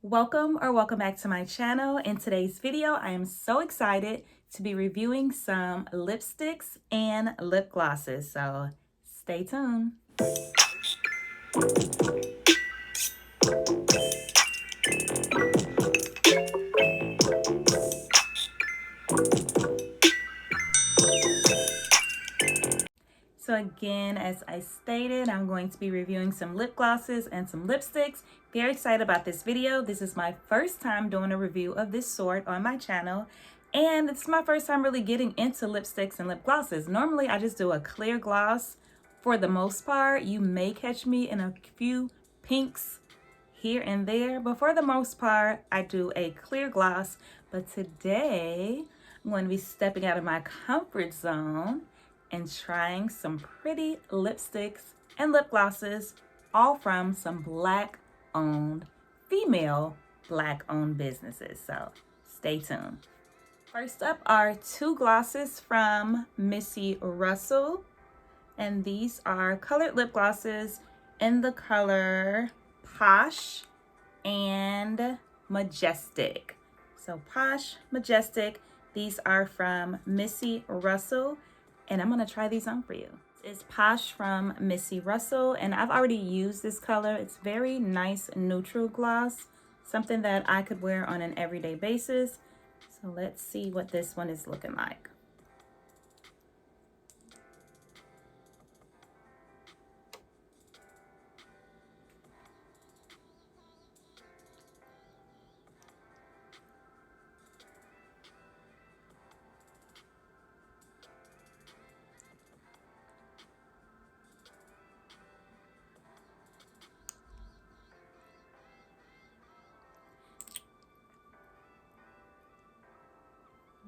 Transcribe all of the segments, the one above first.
Welcome back to my channel. In today's video, I am so excited to be reviewing some lipsticks and lip glosses, so stay tuned. So again, as I stated, I'm going to be reviewing some lip glosses and some lipsticks. Very excited about this video. This is my first time doing a review of this sort on my channel. And it's my first time really getting into lipsticks and lip glosses. Normally, I just do a clear gloss for the most part. You may catch me in a few pinks here and there, but for the most part, I do a clear gloss. But today, I'm going to be stepping out of my comfort zone and trying some pretty lipsticks and lip glosses, all from some Black-owned, female Black-owned businesses. So stay tuned. First up are two glosses from Missy Russel, and these are colored lip glosses in the color Posh and Majestic. So Posh, Majestic, these are from Missy Russel, and I'm gonna try these on for you. It's Posh from Missy Russel, and I've already used this color. It's very nice neutral gloss, something that I could wear on an everyday basis. So let's see what this one is looking like.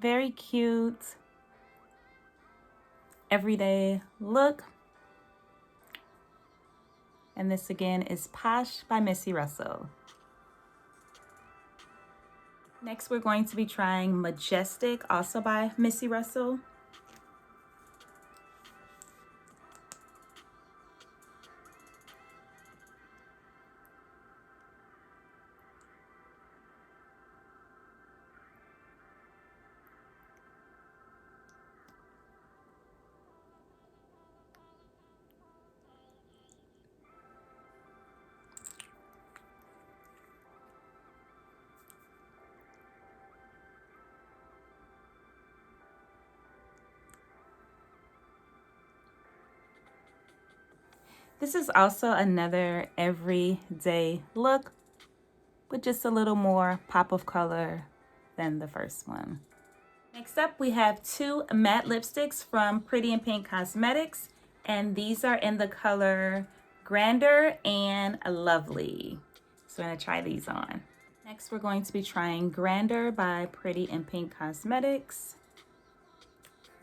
Very cute, everyday look. And this again is Posh by Missy Russel. Next, we're going to be trying Majestic, also by Missy Russel. This is also another everyday look with just a little more pop of color than the first one. Next up, we have two matte lipsticks from Pretty in Pink Cosmetics, and these are in the color Grander and Lovely. So I'm gonna try these on. Next, we're going to be trying Grander by Pretty in Pink Cosmetics.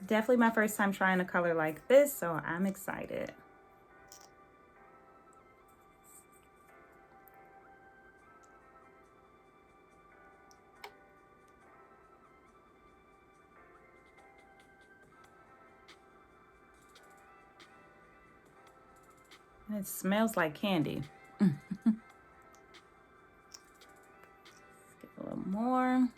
Definitely my first time trying a color like this, so I'm excited. And it smells like candy. Let's get a little more.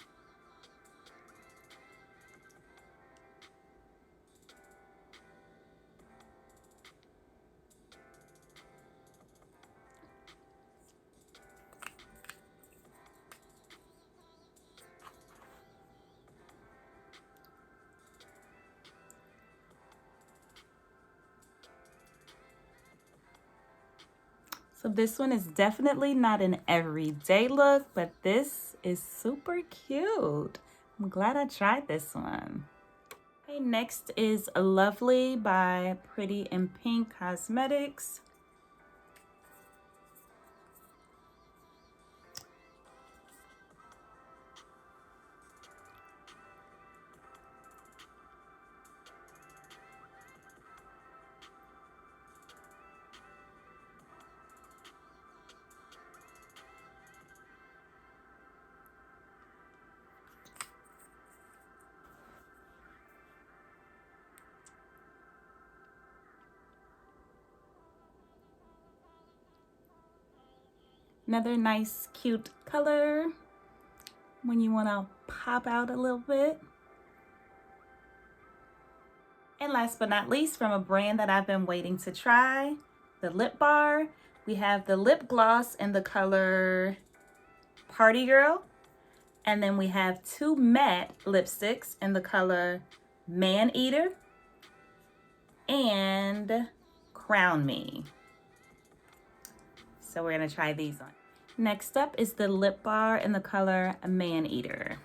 So this one is definitely not an everyday look, but this is super cute. I'm glad I tried this one. Okay, next is Lovely by Pretty in Pink Cosmetics. Another nice, cute color when you want to pop out a little bit. And last but not least, from a brand that I've been waiting to try, the lip bar. We have the lip gloss in the color Party Girl. And then we have two matte lipsticks in the color Man Eater and Crown Me. So we're gonna try these on. Next up is the lip bar in the color Man Eater.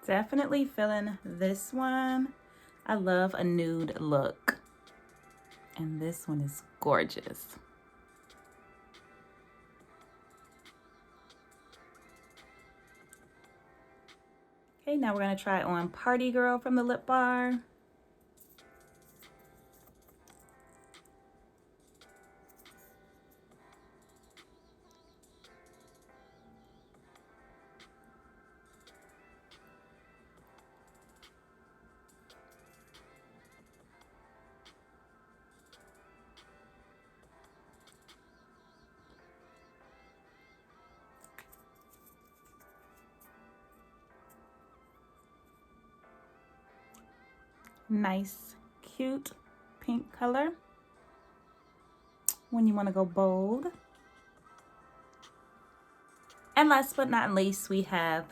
Definitely feeling this one. I love a nude look. And this one is gorgeous. Okay, now we're gonna try on Party Girl from the lip bar. Nice, cute pink color when you want to go bold. And last but not least, we have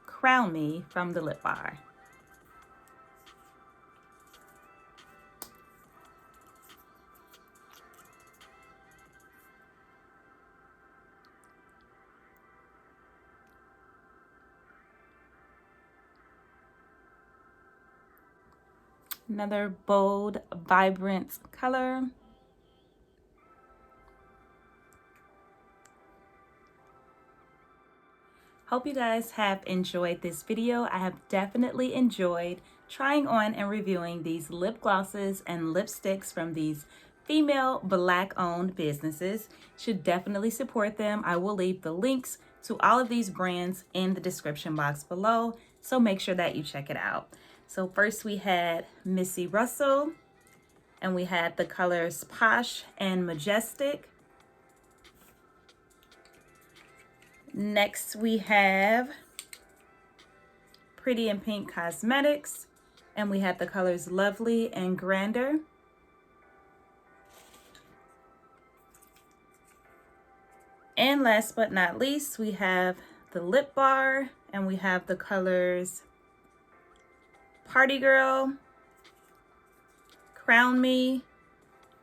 Crown Me from the lip bar. Another bold, vibrant color. Hope you guys have enjoyed this video. I have definitely enjoyed trying on and reviewing these lip glosses and lipsticks from these female Black-owned businesses. Should definitely support them. I will leave the links to all of these brands in the description box below, so make sure that you check it out. So first we had Missy Russel, and we had the colors Posh and Majestic. Next we have Pretty in Pink Cosmetics, and we have the colors Lovely and Grander. And last but not least, we have the lip bar, and we have the colors Party Girl, Crown Me,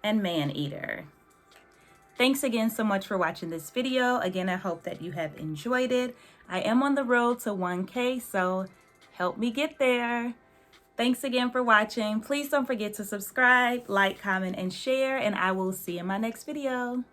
and Man Eater. Thanks again so much for watching this video. Again, I hope that you have enjoyed it. I am on the road to 1K, so help me get there. Thanks again for watching. Please don't forget to subscribe, like, comment, and share, and I will see you in my next video.